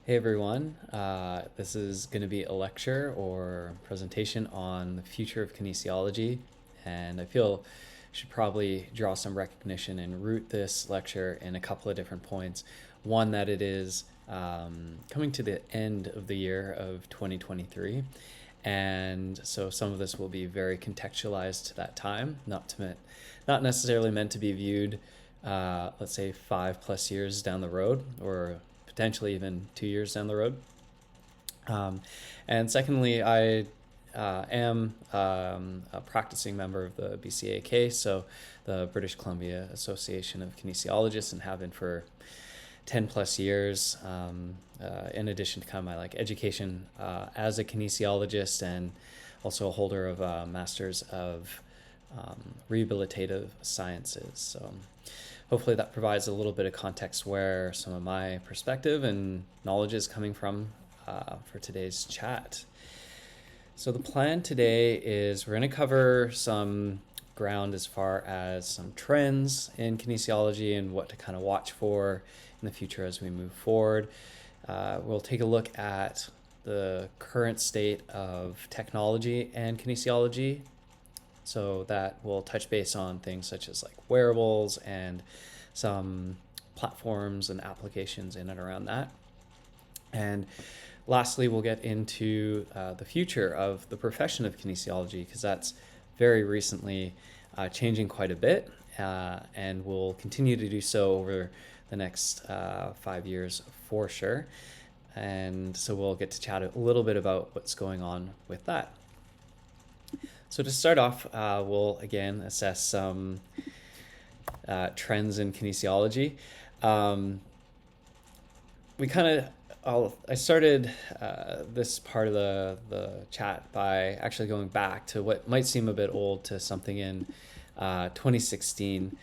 Hey everyone, this is going to be a lecture or presentation on the future of kinesiology, and I feel I should probably draw some recognition and root this lecture in a couple of different points. One, that it is coming to the end of the year of 2023, and so some of this will be very contextualized to that time, not necessarily meant to be viewed, let's say 5+ years down the road, or potentially even 2 years down the road. And secondly, I am a practicing member of the BCAK, so the British Columbia Association of Kinesiologists, and have been for 10+ years. In addition to kind of my education as a kinesiologist, and also a holder of a master's of rehabilitative sciences. So hopefully that provides a little bit of context where some of my perspective and knowledge is coming from for today's chat. So the plan today is we're going to cover some ground as far as some trends in kinesiology and what to kind of watch for in the future as we move forward. We'll take a look at the current state of technology and kinesiology. So that will touch base on things such as wearables and some platforms and applications in and around that. And lastly, we'll get into the future of the profession of kinesiology, because that's very recently changing quite a bit, and will continue to do so over the next 5 years for sure. And so we'll get to chat a little bit about what's going on with that. So to start off, we'll again assess some trends in kinesiology. I started this part of the chat by actually going back to what might seem a bit old, to something in 2016,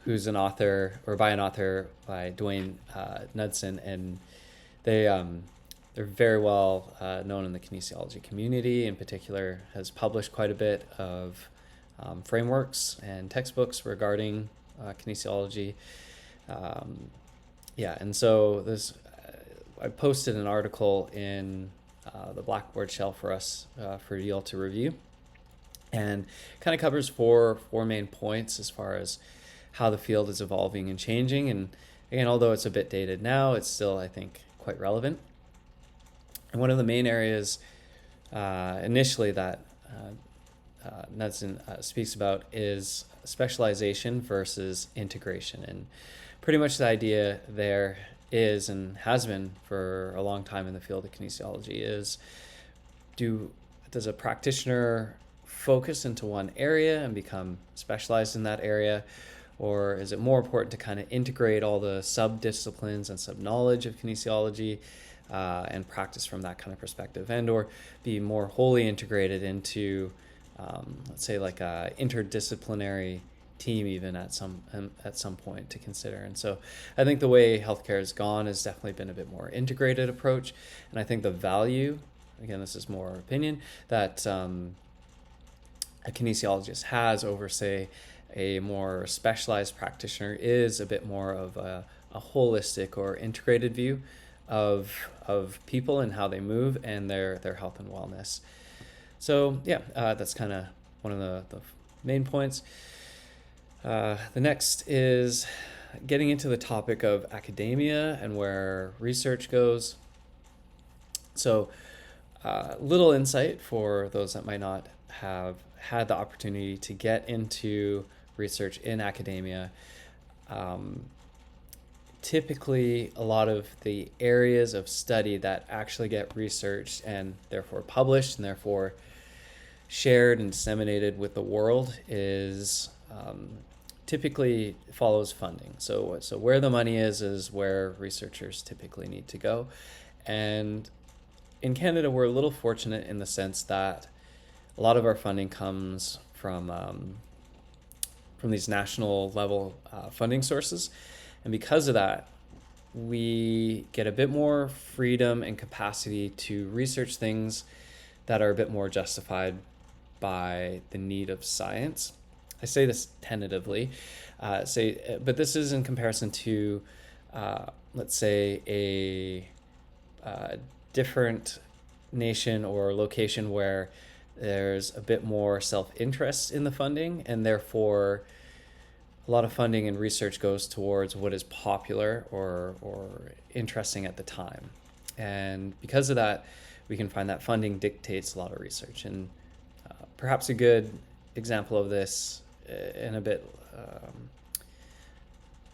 who's an author, or by an author by Dwayne Knudsen, and they're very well known in the kinesiology community. In particular, has published quite a bit of frameworks and textbooks regarding kinesiology. And so I posted an article in the Blackboard shell for us, for you all to review, and kind of covers four main points as far as how the field is evolving and changing. And again, although it's a bit dated now, it's still, I think, quite relevant. And one of the main areas initially that Knudsen speaks about is specialization versus integration. And pretty much the idea there is, and has been for a long time in the field of kinesiology, is does a practitioner focus into one area and become specialized in that area, or is it more important to kind of integrate all the sub-disciplines and sub-knowledge of kinesiology and practice from that kind of perspective, and or be more wholly integrated into let's say a interdisciplinary team even at some point to consider. And so I think the way healthcare has gone has definitely been a bit more integrated approach, and I think the value, again, this is more opinion, that a kinesiologist has over, say, a more specialized practitioner is a bit more of a holistic or integrated view of people and how they move and their health and wellness. So that's kind of one of the main points. The next is getting into the topic of academia and where research goes. So little insight for those that might not have had the opportunity to get into research in academia. Typically, a lot of the areas of study that actually get researched and therefore published and therefore shared and disseminated with the world is typically follows funding. So where the money is where researchers typically need to go. And in Canada, we're a little fortunate in the sense that a lot of our funding comes from these national level funding sources. And because of that, we get a bit more freedom and capacity to research things that are a bit more justified by the need of science. I say this tentatively, but this is in comparison to, let's say, different nation or location where there's a bit more self-interest in the funding, and therefore a lot of funding and research goes towards what is popular or interesting at the time. And because of that, we can find that funding dictates a lot of research. And perhaps a good example of this in a bit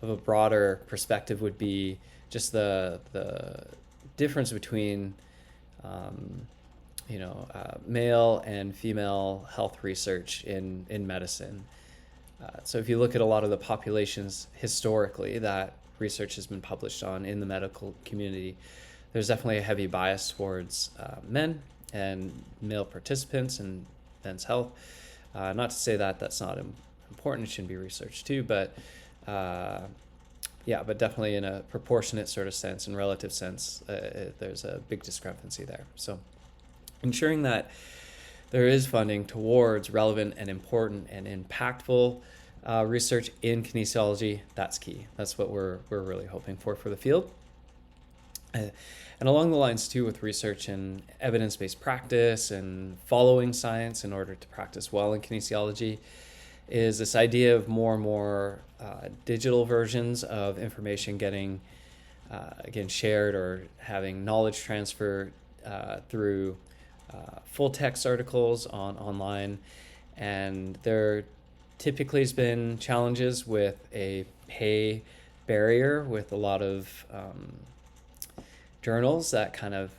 of a broader perspective would be just the difference between male and female health research in medicine. So if you look at a lot of the populations historically that research has been published on in the medical community, there's definitely a heavy bias towards men and male participants in men's health. Not to say that that's not important, it should be researched too, but but definitely in a proportionate sort of sense and relative sense, there's a big discrepancy there. So ensuring that there is funding towards relevant and important and impactful research in kinesiology, that's key. That's what we're really hoping for the field. And along the lines too with research and evidence-based practice and following science in order to practice well in kinesiology is this idea of more and more digital versions of information getting again shared or having knowledge transfer through full text articles online. And there typically has been challenges with a pay barrier with a lot of journals that kind of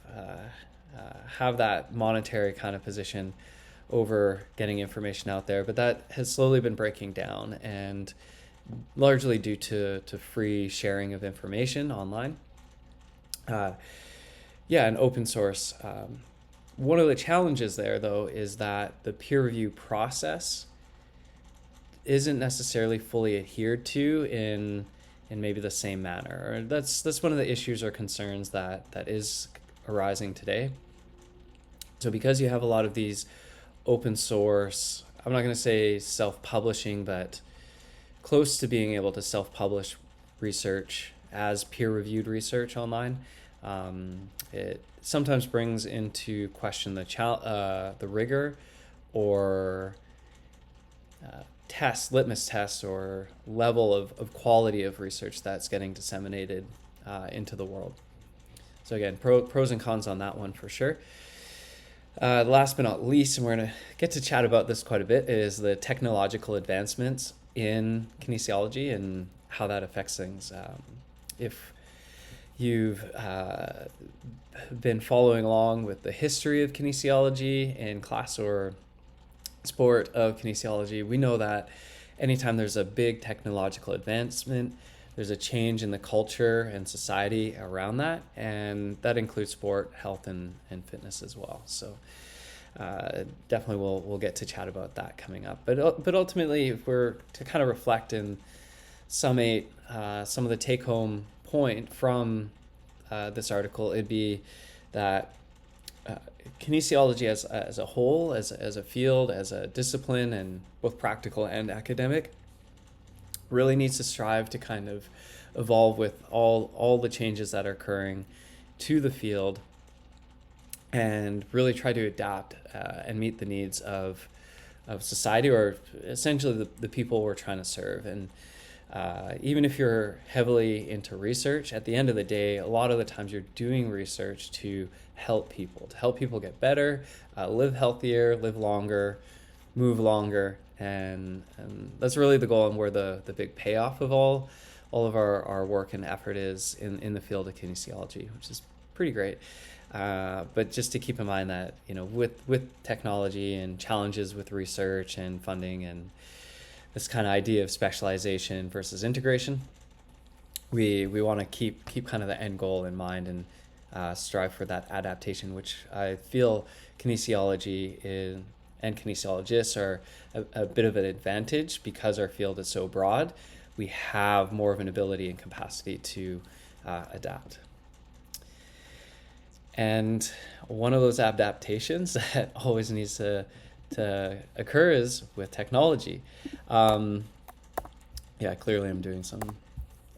have that monetary kind of position over getting information out there, but that has slowly been breaking down, and largely due to free sharing of information online. And open source. One of the challenges there, though, is that the peer review process isn't necessarily fully adhered to in maybe the same manner. That's one of the issues or concerns that is arising today. So because you have a lot of these open source, I'm not going to say self-publishing, but close to being able to self-publish research as peer-reviewed research online, it sometimes brings into question the rigor or litmus test or level of quality of research that's getting disseminated into the world. So again, pros and cons on that one for sure. Last but not least, and we're going to get to chat about this quite a bit, is the technological advancements in kinesiology and how that affects things. If you've been following along with the history of kinesiology in class or sport of kinesiology, we know that anytime there's a big technological advancement, there's a change in the culture and society around that, and that includes sport, health, and fitness as well. So definitely we'll get to chat about that coming up. But ultimately, if we're to kind of reflect and summate some of the take-home point from this article, it'd be that kinesiology as a whole, as a field, as a discipline, and both practical and academic, really needs to strive to kind of evolve with all the changes that are occurring to the field, and really try to adapt and meet the needs of society, or essentially the people we're trying to serve. And even if you're heavily into research, at the end of the day, a lot of the times you're doing research to help people get better, live healthier, live longer, move longer, and that's really the goal, and where the big payoff of all of our work and effort is in the field of kinesiology, which is pretty great. But just to keep in mind that, with technology and challenges with research and funding and this kind of idea of specialization versus integration, we want to keep kind of the end goal in mind and strive for that adaptation, which I feel kinesiology and kinesiologists are a bit of an advantage because our field is so broad. We have more of an ability and capacity to adapt. And one of those adaptations that always needs to occur is with technology. Clearly I'm doing some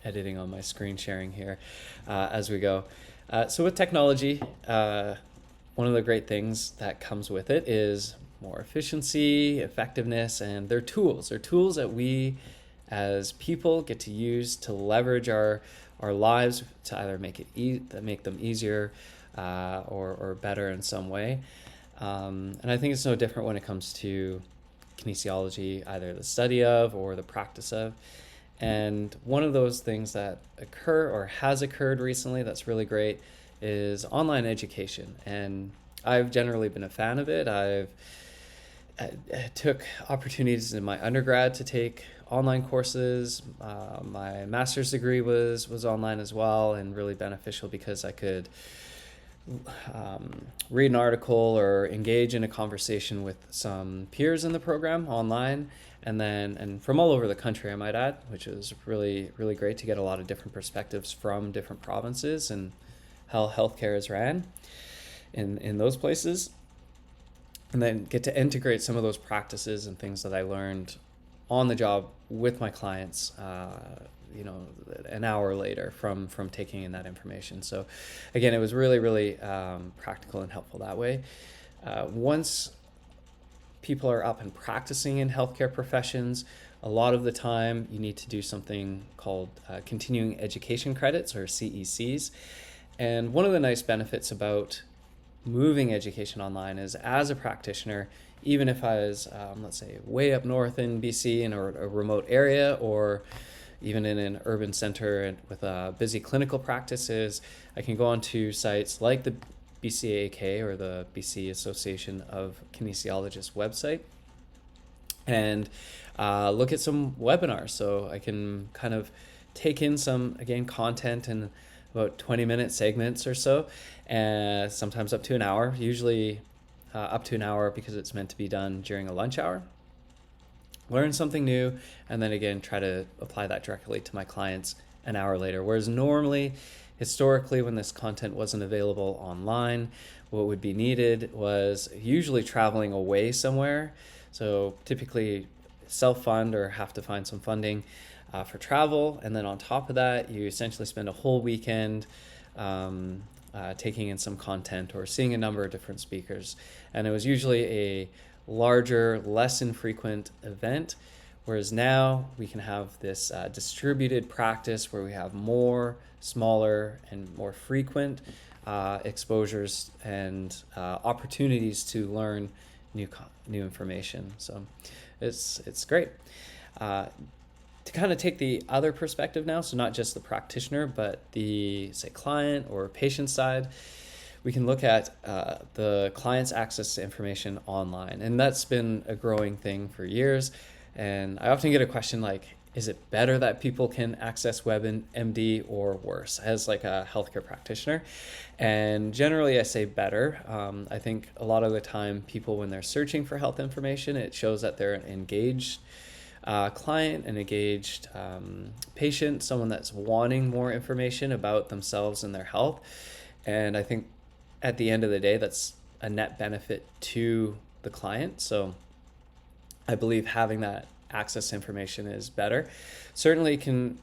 editing on my screen sharing here as we go. So with technology, one of the great things that comes with it is more efficiency, effectiveness, and they're tools. They're tools that we as people get to use to leverage our lives to either make them easier or better in some way. And I think it's no different when it comes to kinesiology, either the study of or the practice of. And one of those things that occur or has occurred recently that's really great is online education. And I've generally been a fan of it. I took opportunities in my undergrad to take online courses. My master's degree was online as well, and really beneficial because I could read an article or engage in a conversation with some peers in the program online, and from all over the country, I might add, which was really, really great to get a lot of different perspectives from different provinces and how healthcare is ran in those places. And then get to integrate some of those practices and things that I learned on the job with my clients, an hour later from taking in that information. So again, it was really, really practical and helpful that way. Once people are up and practicing in healthcare professions, a lot of the time you need to do something called continuing education credits, or CECs. And one of the nice benefits about moving education online is, as a practitioner, even if I was, let's say, way up north in BC in a remote area, or even in an urban center with busy clinical practices, I can go onto sites like the BCAK, or the BC Association of Kinesiologists website, and look at some webinars. So I can kind of take in some, again, content in about 20-minute segments or so, and sometimes up to an hour, usually up to an hour because it's meant to be done during a lunch hour. Learn something new, and then again try to apply that directly to my clients an hour later. Whereas normally, historically, when this content wasn't available online, what would be needed was usually traveling away somewhere. So typically self-fund or have to find some funding for travel, and then on top of that, you essentially spend a whole weekend taking in some content or seeing a number of different speakers. And it was usually a larger, less infrequent event, whereas now we can have this distributed practice where we have more, smaller, and more frequent exposures and opportunities to learn new information. So it's great. To kind of take the other perspective now, so not just the practitioner, but the, say, client or patient side, we can look at the client's access to information online. And that's been a growing thing for years. And I often get a question like, is it better that people can access WebMD or worse, as like a healthcare practitioner? And generally I say better. I think a lot of the time people, when they're searching for health information, it shows that they're an engaged client, an engaged patient, someone that's wanting more information about themselves and their health. And I think at the end of the day, that's a net benefit to the client. So I believe having that access to information is better. Certainly can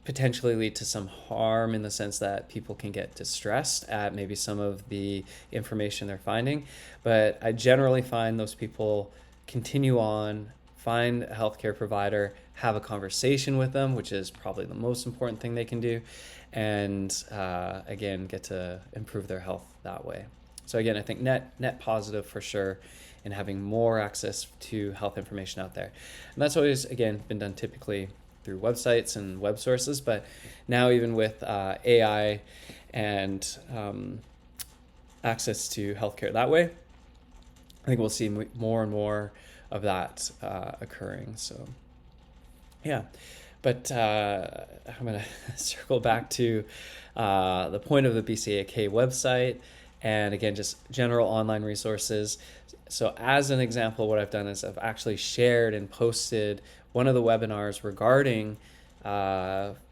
potentially lead to some harm in the sense that people can get distressed at maybe some of the information they're finding. But I generally find those people continue on, find a healthcare provider, have a conversation with them, which is probably the most important thing they can do, and again, get to improve their health that way. So again, I think net positive for sure in having more access to health information out there. And that's always, again, been done typically through websites and web sources, but now even with AI and access to healthcare that way, I think we'll see more and more of that occurring. So yeah, but I'm going to circle back to the point of the BCAK website, and again, just general online resources. So as an example, what I've done is I've actually shared and posted one of the webinars regarding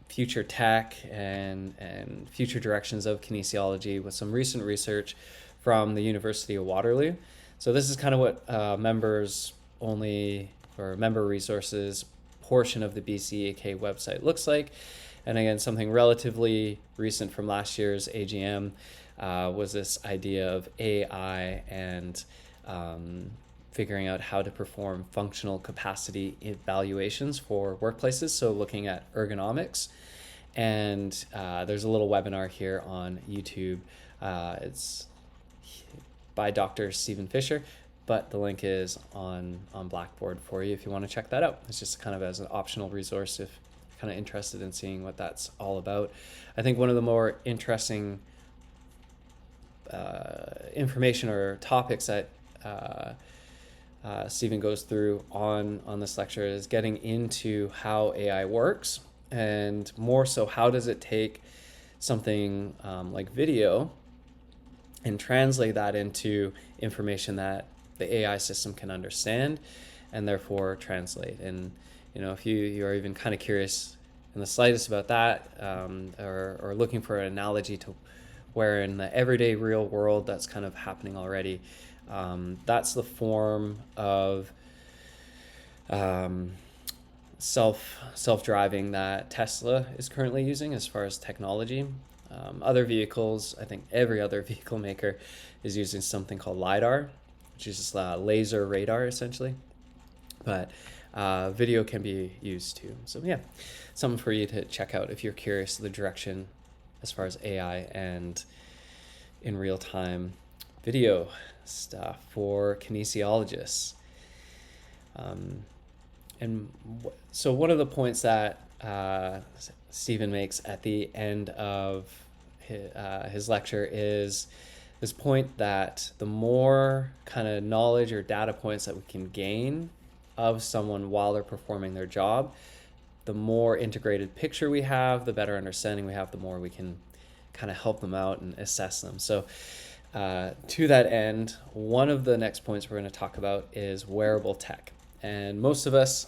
future tech and future directions of kinesiology with some recent research from the University of Waterloo. So this is kind of what members only, or member resources portion of the BCAK website looks like. And again, something relatively recent from last year's AGM was this idea of AI and figuring out how to perform functional capacity evaluations for workplaces. So looking at ergonomics. And there's a little webinar here on YouTube. It's by Dr. Stephen Fisher, but the link is on Blackboard for you if you want to check that out. It's just kind of as an optional resource if you're kind of interested in seeing what that's all about. I think one of the more interesting information or topics that Stephen goes through on this lecture is getting into how AI works, and more so how does it take something like video and translate that into information that the AI system can understand and therefore translate. And if you are even kind of curious in the slightest about that, or looking for an analogy to where in the everyday real world that's kind of happening already, that's the form of self-driving that Tesla is currently using as far as technology. Other vehicles, I think every other vehicle maker is using something called LiDAR, which is just laser radar essentially. But video can be used too. So yeah, something for you to check out if you're curious the direction as far as AI and in real time video stuff for kinesiologists. So one of the points that Stephen makes at the end of his lecture is this point that the more kind of knowledge or data points that we can gain of someone while they're performing their job, the more integrated picture we have, the better understanding we have, the more we can kind of help them out and assess them. So to that end, one of the next points we're going to talk about is wearable tech. And most of us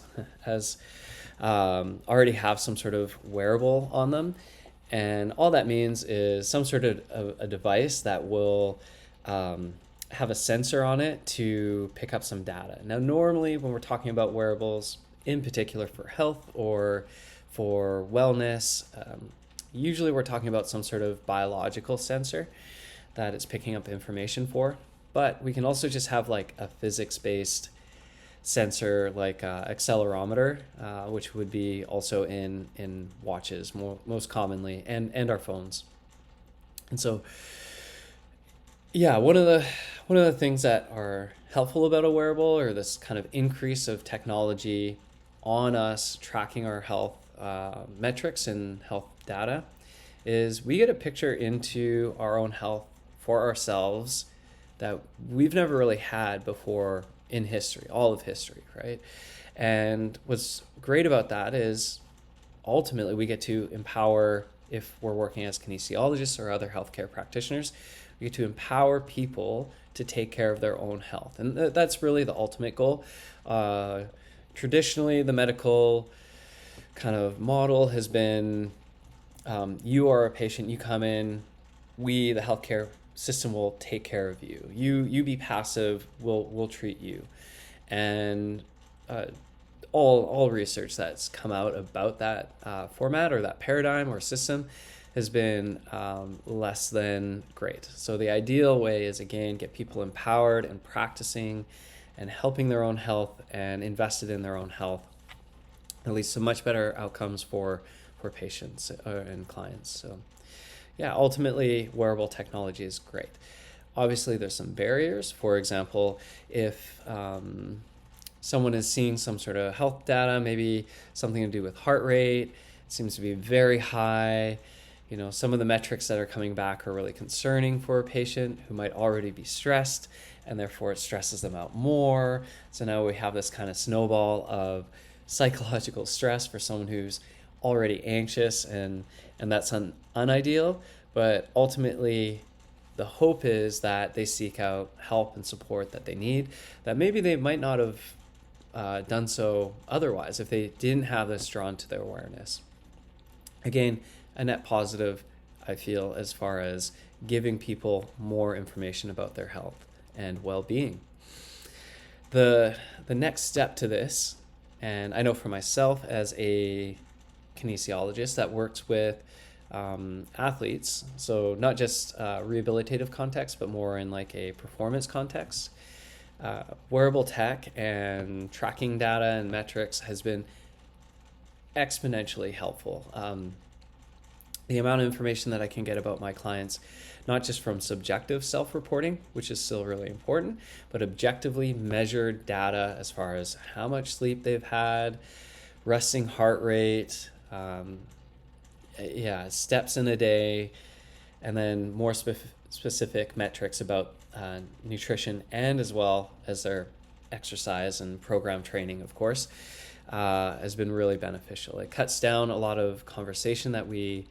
already have some sort of wearable on them. And all that means is some sort of a device that will have a sensor on it to pick up some data. Now, normally when we're talking about wearables, in particular for health or for wellness, usually we're talking about some sort of biological sensor that it's picking up information for. But we can also just have like a physics-based sensor like accelerometer, which would be also in watches most commonly, and our phones. And so yeah, one of the things that are helpful about a wearable, or this kind of increase of technology on us tracking our health metrics and health data, is we get a picture into our own health for ourselves that we've never really had before in history, all of history, right? And what's great about that is ultimately we get to empower, if we're working as kinesiologists or other healthcare practitioners, we get to empower people to take care of their own health. And that's really the ultimate goal. Traditionally, the medical kind of model has been, you are a patient, you come in, we, the healthcare system, will take care of you. You be passive, we'll treat you. And all research that's come out about that format or that paradigm or system has been less than great. So the ideal way is, again, get people empowered and practicing and helping their own health and invested in their own health, at least some much better outcomes for patients and clients. So yeah, ultimately, wearable technology is great. Obviously, there's some barriers. For example, if someone is seeing some sort of health data, maybe something to do with heart rate, it seems to be very high. Some of the metrics that are coming back are really concerning for a patient who might already be stressed, and therefore it stresses them out more. So now we have this kind of snowball of psychological stress for someone who's already anxious, and that's unideal. But ultimately, the hope is that they seek out help and support that they need, that maybe they might not have done so otherwise if they didn't have this drawn to their awareness. Again, a net positive, I feel, as far as giving people more information about their health and well-being. The next step to this, and I know for myself as a kinesiologist that works with athletes. So not just rehabilitative context, but more in like a performance context. Wearable tech and tracking data and metrics has been exponentially helpful. The amount of information that I can get about my clients, not just from subjective self-reporting, which is still really important, but objectively measured data as far as how much sleep they've had, resting heart rate, steps in a day, and then more specific metrics about nutrition, and as well as their exercise and program training, of course, has been really beneficial. It cuts down a lot of conversation that we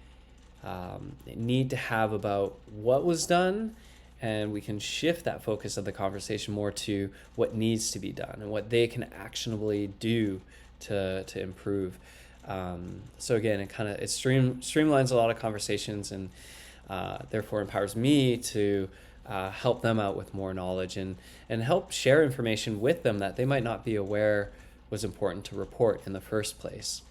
need to have about what was done, and we can shift that focus of the conversation more to what needs to be done and what they can actionably do to improve. So again, it streamlines a lot of conversations, and therefore empowers me to help them out with more knowledge and help share information with them that they might not be aware was important to report in the first place.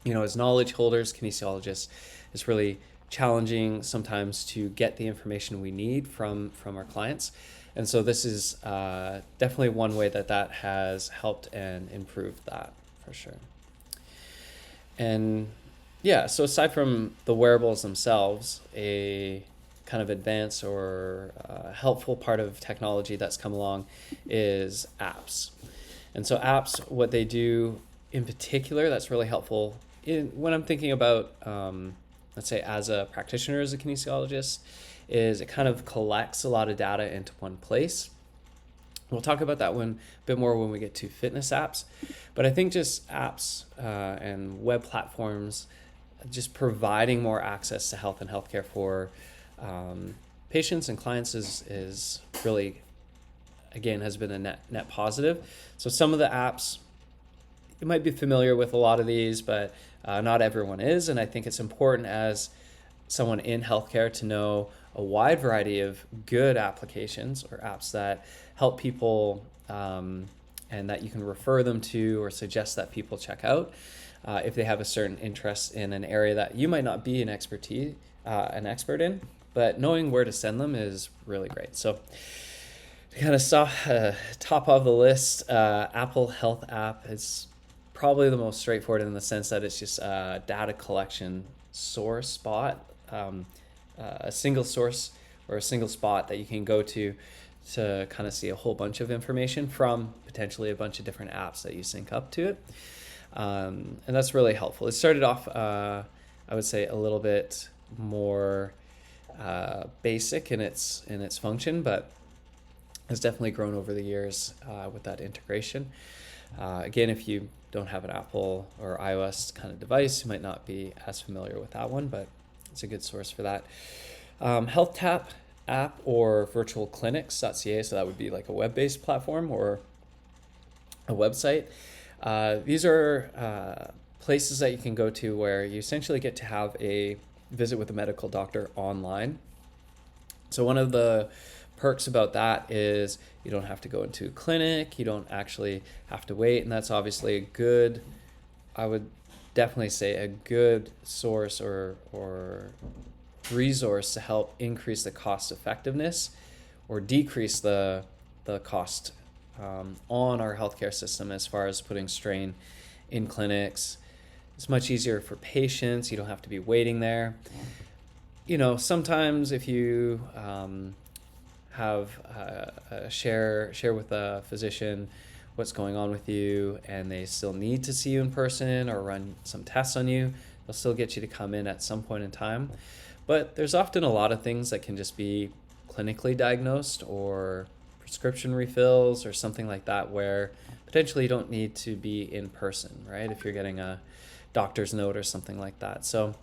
As knowledge holders, kinesiologists, it's really challenging sometimes to get the information we need from our clients. And so this is definitely one way that has helped and improved that for sure. And yeah, so aside from the wearables themselves, a kind of advanced or helpful part of technology that's come along is apps. And so apps, what they do in particular that's really helpful when I'm thinking about, let's say as a practitioner, as a kinesiologist, is it kind of collects a lot of data into one place. We'll talk about that one a bit more when we get to fitness apps. But I think just apps and web platforms, just providing more access to health and healthcare for patients and clients is really, again, has been a net positive. So some of the apps, you might be familiar with a lot of these, but not everyone is. And I think it's important as someone in healthcare to know a wide variety of good applications or apps that help people and that you can refer them to or suggest that people check out if they have a certain interest in an area that you might not be an expert in, but knowing where to send them is really great. So to kind of top of the list, Apple Health app is probably the most straightforward in the sense that it's just a data collection source spot, a single source or a single spot that you can go to kind of see a whole bunch of information from potentially a bunch of different apps that you sync up to it. And that's really helpful. It started off, I would say, a little bit more basic in its function, but has definitely grown over the years with that integration. Again, if you don't have an Apple or iOS kind of device, you might not be as familiar with that one, but it's a good source for that. Health Tap app or virtualclinics.ca, so that would be like a web-based platform or a website. These are places that you can go to where you essentially get to have a visit with a medical doctor online. So one of the perks about that is you don't have to go into a clinic, you don't actually have to wait, and that's obviously a good, I would definitely say a good source or resource to help increase the cost effectiveness or decrease the cost on our healthcare system as far as putting strain in clinics. It's much easier for patients. You don't have to be waiting there. Sometimes if you have share with a physician what's going on with you and they still need to see you in person or run some tests on you, they'll still get you to come in at some point in time. But there's often a lot of things that can just be clinically diagnosed or prescription refills or something like that where potentially you don't need to be in person, right? If you're getting a doctor's note or something like that. So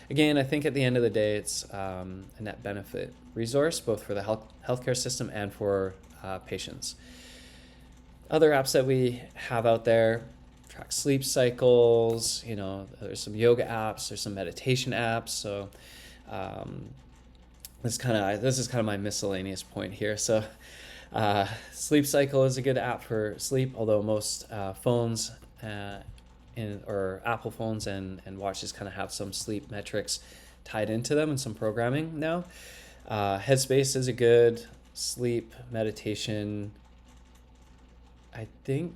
again, I think at the end of the day, it's a net benefit resource, both for the healthcare system and for patients. Other apps that we have out there, track sleep cycles, there's some yoga apps, there's some meditation apps. So this is kind of my miscellaneous point here. So Sleep Cycle is a good app for sleep, although most phones or Apple phones and watches kind of have some sleep metrics tied into them and some programming now. Headspace is a good sleep meditation, I think,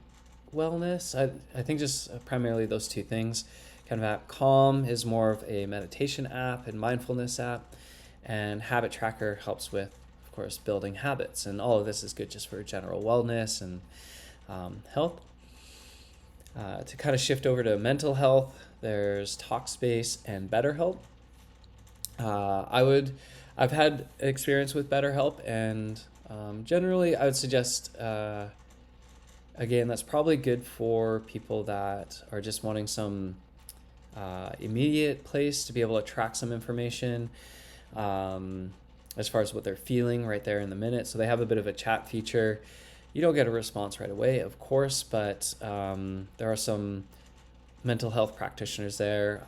wellness. I think just primarily those two things kind of app. Calm is more of a meditation app and mindfulness app, and Habit Tracker helps with, of course, building habits. And all of this is good just for general wellness and health. To kind of shift over to mental health, there's Talkspace and BetterHelp. I've had experience with BetterHelp, and generally I would suggest, again, that's probably good for people that are just wanting some immediate place to be able to track some information as far as what they're feeling right there in the minute. So they have a bit of a chat feature. You don't get a response right away, of course, but there are some mental health practitioners there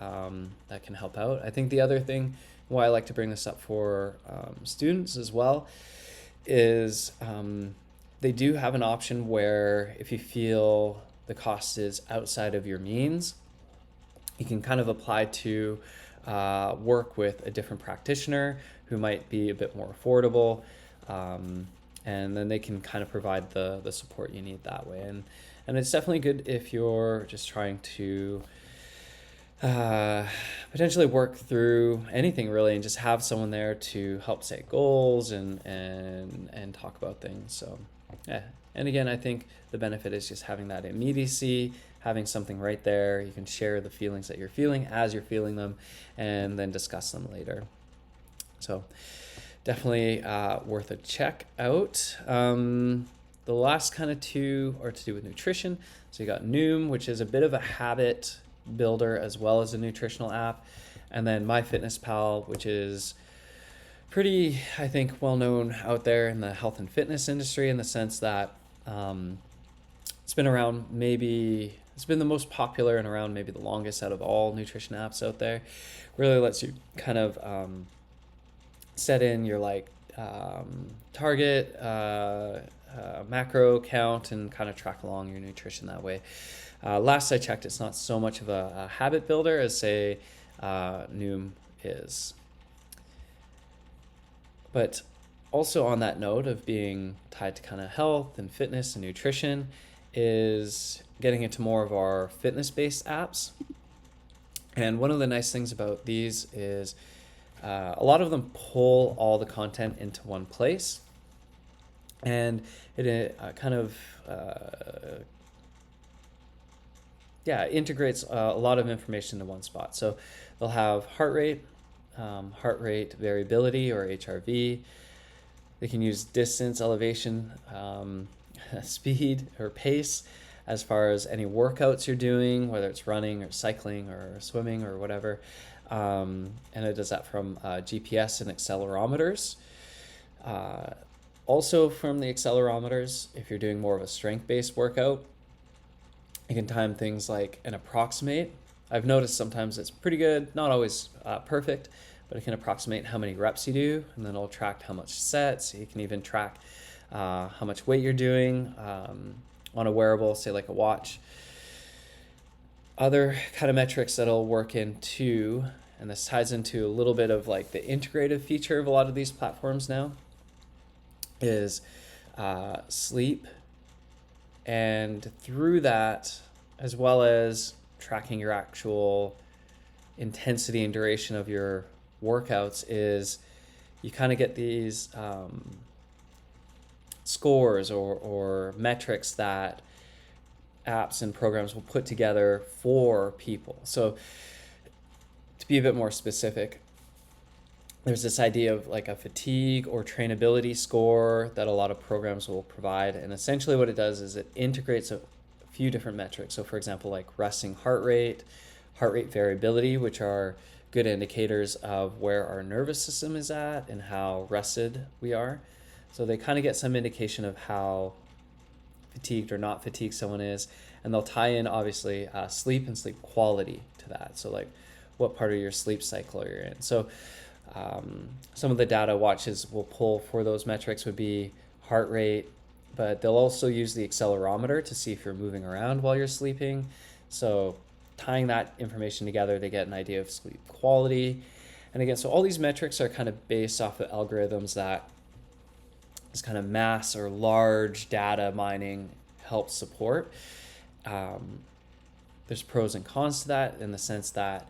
that can help out. I think the other thing why I like to bring this up for students as well is they do have an option where if you feel the cost is outside of your means, you can kind of apply to work with a different practitioner who might be a bit more affordable, and then they can kind of provide the support you need that way. And it's definitely good if you're just trying to potentially work through anything really, and just have someone there to help set goals and talk about things. So yeah, and again, I think the benefit is just having that immediacy, having something right there. You can share the feelings that you're feeling as you're feeling them, and then discuss them later. So definitely worth a check out. The last kind of two are to do with nutrition. So you got Noom, which is a bit of a habit builder as well as a nutritional app, and then MyFitnessPal, which is pretty, I think, well known out there in the health and fitness industry, in the sense that it's been around, maybe it's been the most popular and around maybe the longest out of all nutrition apps out there. Really lets you kind of set in your target macro count and kind of track along your nutrition that way. Last I checked, it's not so much of a habit builder as, say, Noom is. But also on that note of being tied to kind of health and fitness and nutrition is getting into more of our fitness-based apps. And one of the nice things about these is a lot of them pull all the content into one place, and it kind of integrates a lot of information into one spot. So they'll have heart rate variability, or HRV. They can use distance, elevation, speed or pace, as far as any workouts you're doing, whether it's running or cycling or swimming or whatever. And it does that from GPS and accelerometers. Also from the accelerometers, if you're doing more of a strength-based workout, you can time things like an approximate. I've noticed sometimes it's pretty good, not always perfect, but it can approximate how many reps you do, and then it'll track how much sets. You can even track how much weight you're doing on a wearable, say like a watch. Other kind of metrics that'll work into, and this ties into a little bit of like the integrative feature of a lot of these platforms now, is sleep. And through that, as well as tracking your actual intensity and duration of your workouts, is you kind of get these scores or metrics that apps and programs will put together for people. So to be a bit more specific, there's this idea of like a fatigue or trainability score that a lot of programs will provide. And essentially what it does is it integrates a few different metrics. So for example, like resting heart rate variability, which are good indicators of where our nervous system is at and how rested we are. So they kind of get some indication of how fatigued or not fatigued someone is, and they'll tie in obviously sleep and sleep quality to that. So like what part of your sleep cycle you're in. So some of the data watches will pull for those metrics would be heart rate, but they'll also use the accelerometer to see if you're moving around while you're sleeping. So tying that information together, they get an idea of sleep quality. And again, so all these metrics are kind of based off of algorithms that this kind of mass or large data mining helps support. There's pros and cons to that in the sense that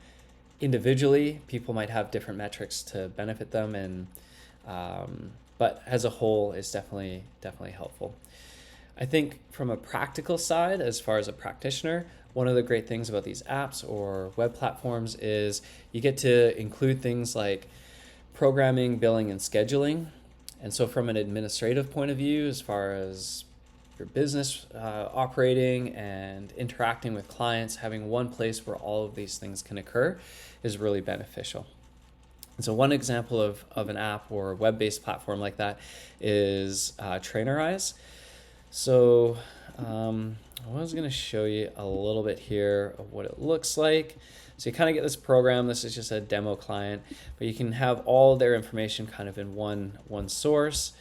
individually people might have different metrics to benefit them, and but as a whole, it's definitely helpful. I think from a practical side, as far as a practitioner, one of the great things about these apps or web platforms is you get to include things like programming, billing, and scheduling. And so from an administrative point of view, as far as your business operating and interacting with clients, having one place where all of these things can occur is really beneficial. And so one example of an app or web-based platform like that is Trainerize. So I was going to show you a little bit here of what it looks like. So you kind of get this program. This is just a demo client, but you can have all their information kind of in one source.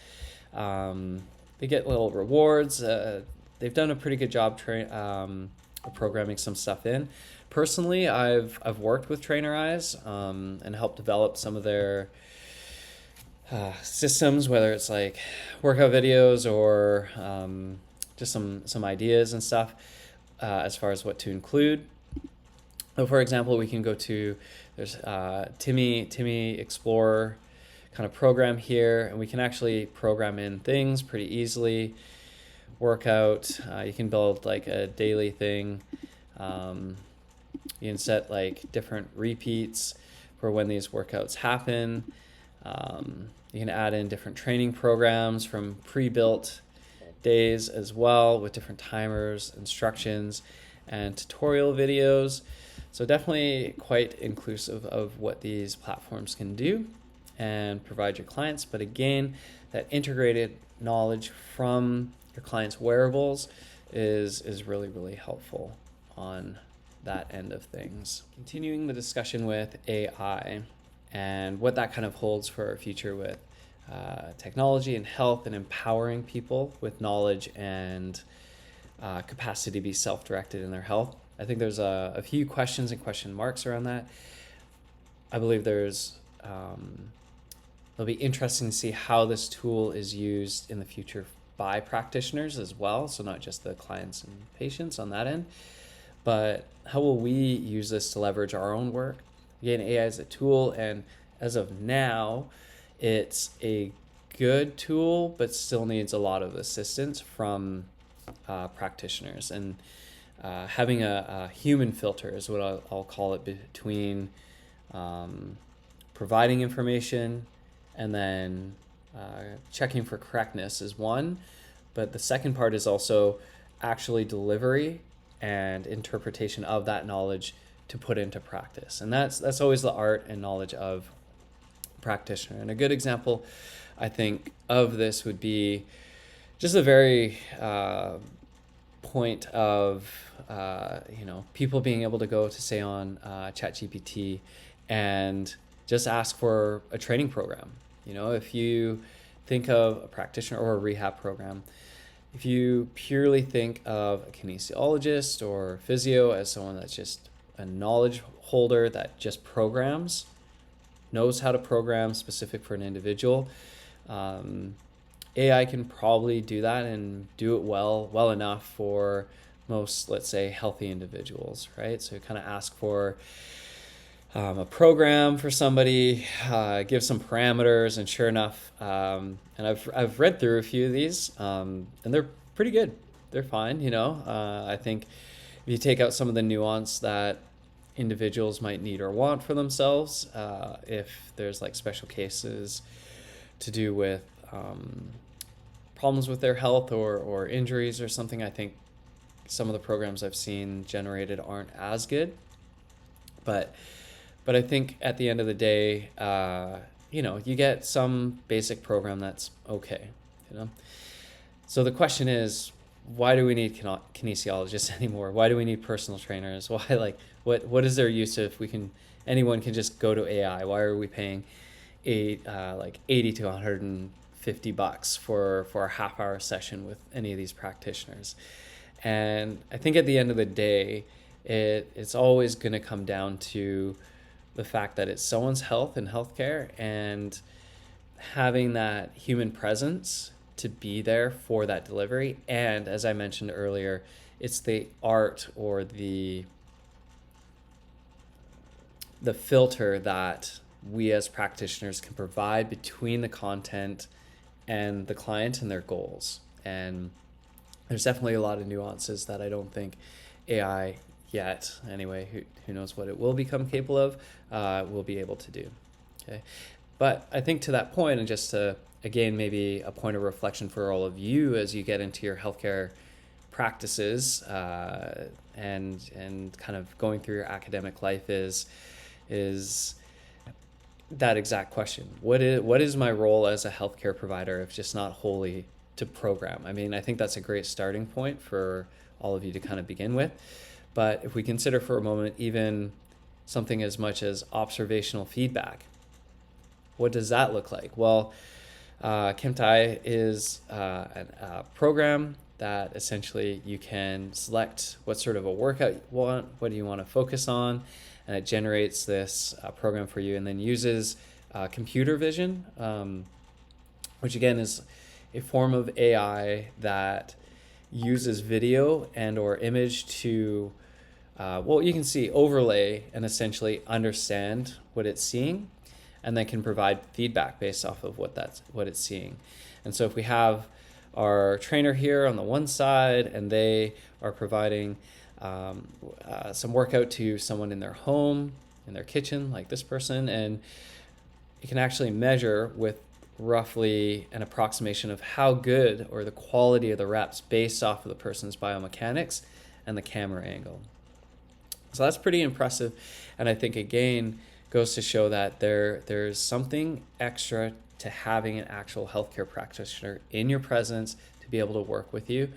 They get little rewards. They've done a pretty good job programming some stuff in. Personally, I've worked with Trainerize and helped develop some of their systems, whether it's like workout videos or just some ideas and stuff as far as what to include. So for example, we can go to, there's Timmy Explorer kind of program here, and we can actually program in things pretty easily. Workout, you can build like a daily thing. You can set like different repeats for when these workouts happen. You can add in different training programs from pre-built days as well, with different timers, instructions, and tutorial videos. So definitely quite inclusive of what these platforms can do and provide your clients. But again, that integrated knowledge from your clients' wearables is really, really helpful on that end of things. Continuing the discussion with AI and what that kind of holds for our future with technology and health, and empowering people with knowledge and capacity to be self-directed in their health. I think there's a few questions and question marks around that. I believe it'll be interesting to see how this tool is used in the future by practitioners as well, so not just the clients and patients on that end, but how will we use this to leverage our own work? Again, AI is a tool, and as of now, it's a good tool, but still needs a lot of assistance from practitioners. And having a human filter is what I'll call it, between providing information and then checking for correctness is one, but the second part is also actually delivery and interpretation of that knowledge to put into practice. And that's always the art and knowledge of practitioner. And a good example, I think, of this would be just a very point of people being able to go to, say, on ChatGPT and just ask for a training program. If you think of a practitioner or a rehab program, if you purely think of a kinesiologist or physio as someone that's just a knowledge holder that just programs, knows how to program specific for an individual, AI can probably do that and do it well enough for most, let's say, healthy individuals, right? So kind of ask for a program for somebody, give some parameters, and sure enough, and I've read through a few of these, and they're pretty good. They're fine, I think if you take out some of the nuance that individuals might need or want for themselves, if there's like special cases to do with problems with their health or injuries or something, I think some of the programs I've seen generated aren't as good. But I think at the end of the day, you get some basic program that's okay, So the question is, why do we need kinesiologists anymore? Why do we need personal trainers? Why, what is their use if anyone can just go to AI? Why are we paying $80 to $150 for a half-hour session with any of these practitioners? And I think at the end of the day, it's always going to come down to the fact that it's someone's health and healthcare, and having that human presence to be there for that delivery. And as I mentioned earlier, it's the art or the filter that we as practitioners can provide between the content and the client and their goals. And there's definitely a lot of nuances that I don't think AI yet, anyway, who knows what it will become capable of, will be able to do. Okay, but I think to that point, and just to, again, maybe a point of reflection for all of you as you get into your healthcare practices, and kind of going through your academic life, is that exact question. What is my role as a healthcare provider if just not wholly to program? I mean, I think that's a great starting point for all of you to kind of begin with. But if we consider for a moment even something as much as observational feedback, what does that look like? Well, KimTai is a program that essentially you can select what sort of a workout you want, what do you want to focus on, and it generates this program for you, and then uses computer vision, which again is a form of AI that uses video and or image to, you can see, overlay and essentially understand what it's seeing, and then can provide feedback based off of what it's seeing. And so if we have our trainer here on the one side, and they are providing some workout to someone in their home, in their kitchen, like this person, and you can actually measure with roughly an approximation of how good or the quality of the reps based off of the person's biomechanics and the camera angle. So that's pretty impressive, and I think again goes to show that there's something extra to having an actual healthcare practitioner in your presence to be able to work with you.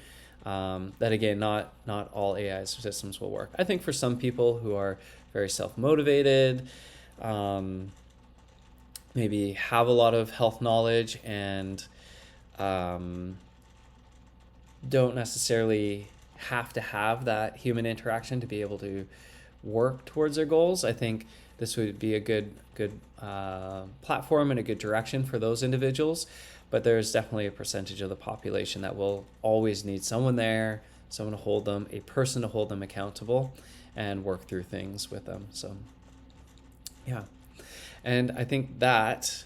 That again, not all AI systems will work. I think for some people who are very self-motivated, maybe have a lot of health knowledge and don't necessarily have to have that human interaction to be able to work towards their goals, I think this would be a good platform and a good direction for those individuals. But there's definitely a percentage of the population that will always need someone there, someone to hold them, a person to hold them accountable and work through things with them. So yeah. And I think that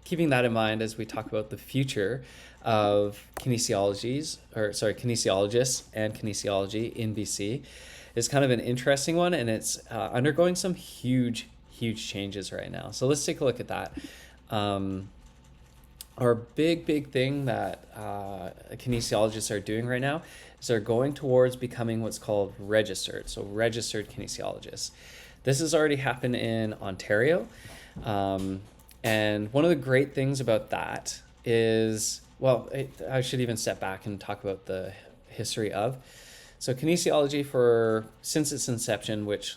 keeping that in mind as we talk about the future of kinesiologists and kinesiology in BC is kind of an interesting one, and it's undergoing some huge changes right now. So let's take a look at that. Our big thing that kinesiologists are doing right now is they're going towards becoming what's called registered. So registered kinesiologists. This has already happened in Ontario. And one of the great things about that is, I should even step back and talk about the history of. So kinesiology, since its inception, which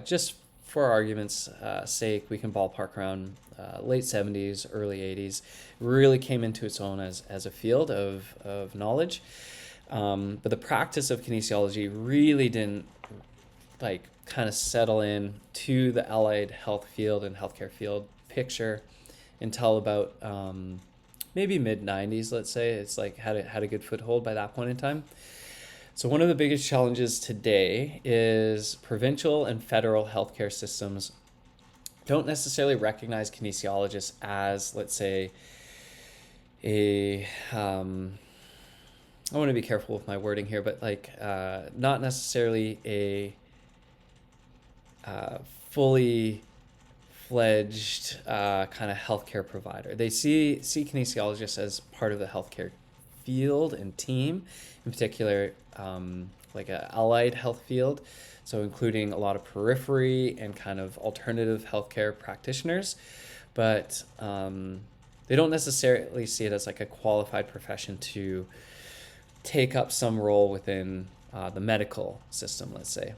just for argument's sake, we can ballpark around late 70s, early 80s, really came into its own as a field of knowledge. But the practice of kinesiology really didn't kind of settle in to the allied health field and healthcare field picture until about maybe mid 90s, let's say. It's had a good foothold by that point in time. So one of the biggest challenges today is provincial and federal healthcare systems don't necessarily recognize kinesiologists as, let's say, I want to be careful with my wording here, but not necessarily a fully fledged kind of healthcare provider. They see kinesiologists as part of the healthcare field and team, in particular like a allied health field, so including a lot of periphery and kind of alternative healthcare practitioners, but they don't necessarily see it as like a qualified profession to take up some role within the medical system, let's say.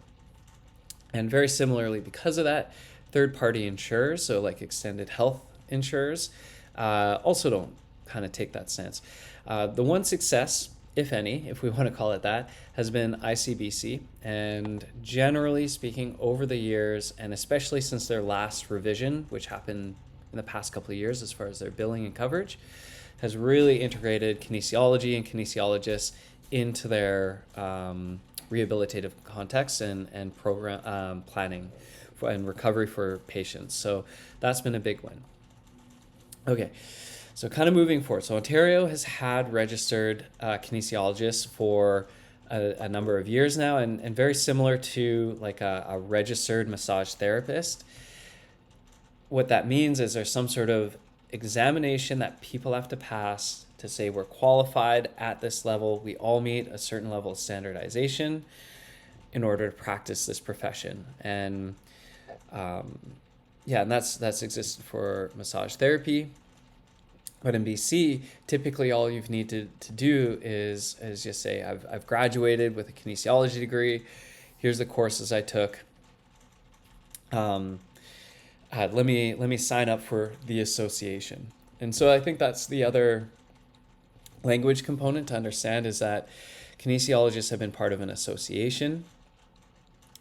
And very similarly, because of that, third-party insurers, so like extended health insurers, also don't kind of take that stance. The one success if any, if we want to call it that, has been ICBC. And generally speaking, over the years, and especially since their last revision, which happened in the past couple of years as far as their billing and coverage, has really integrated kinesiology and kinesiologists into their rehabilitative context and program planning and recovery for patients. So that's been a big win. Okay, so kind of moving forward. So Ontario has had registered kinesiologists for a number of years now, and very similar to like a registered massage therapist. What that means is there's some sort of examination that people have to pass to say we're qualified at this level. We all meet a certain level of standardization in order to practice this profession. And and that's existed for massage therapy. But in BC, typically all you need to do is just say, I've graduated with a kinesiology degree. Here's the courses I took. Let me sign up for the association. And so I think that's the other language component to understand, is that kinesiologists have been part of an association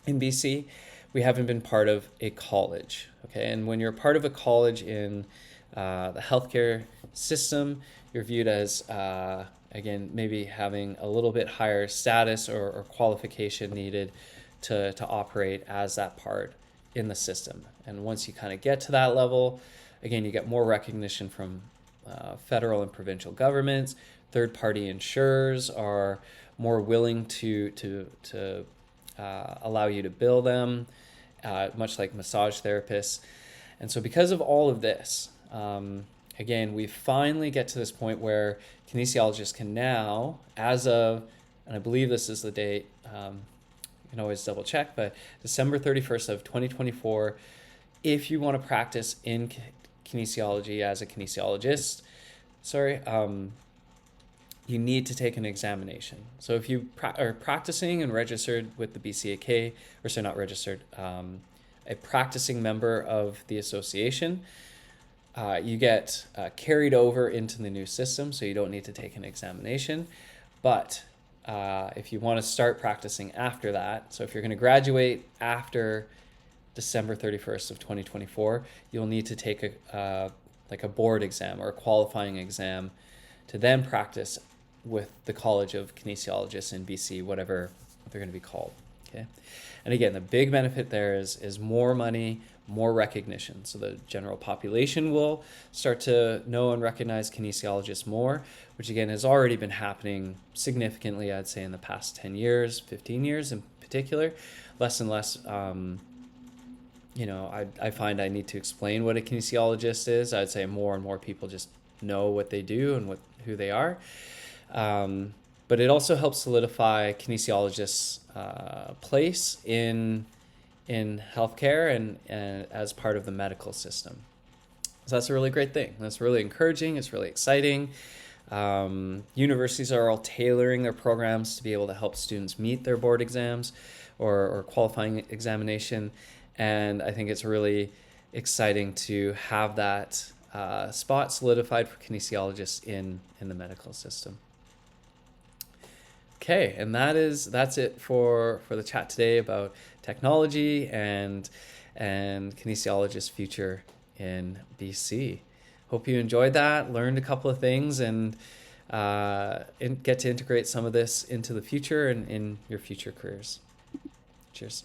in BC. We haven't been part of a college. Okay, and when you're part of a college in the healthcare system, you're viewed as again, maybe having a little bit higher status or qualification needed to operate as that part in the system. And once you kind of get to that level, again, you get more recognition from federal and provincial governments. Third-party insurers are more willing to allow you to bill them, much like massage therapists. And so because of all of this, again, we finally get to this point where kinesiologists can now, as of, and I believe this is the date, you can always double check, but December 31st of 2024, if you want to practice in kinesiology as a kinesiologist, you need to take an examination. So if you are practicing and registered with the BCAK, or sorry, not registered, a practicing member of the association, you get carried over into the new system, so you don't need to take an examination. But if you want to start practicing after that, so if you're going to graduate after December 31st of 2024, you'll need to take a board exam or a qualifying exam to then practice with the College of Kinesiologists in BC, whatever they're going to be called. Okay, and again, the big benefit there is more money, more recognition. So the general population will start to know and recognize kinesiologists more, which again has already been happening significantly, I'd say, in the past 10 years, 15 years in particular. Less and less, I find I need to explain what a kinesiologist is. I'd say more and more people just know what they do and who they are. But it also helps solidify kinesiologists' place in healthcare and as part of the medical system. So that's a really great thing. That's really encouraging. It's really exciting. Universities are all tailoring their programs to be able to help students meet their board exams or qualifying examination. And I think it's really exciting to have that spot solidified for kinesiologists in the medical system. Okay, and that's it for the chat today about technology and kinesiologists' future in BC. Hope you enjoyed that, learned a couple of things, and get to integrate some of this into the future and in your future careers. Cheers.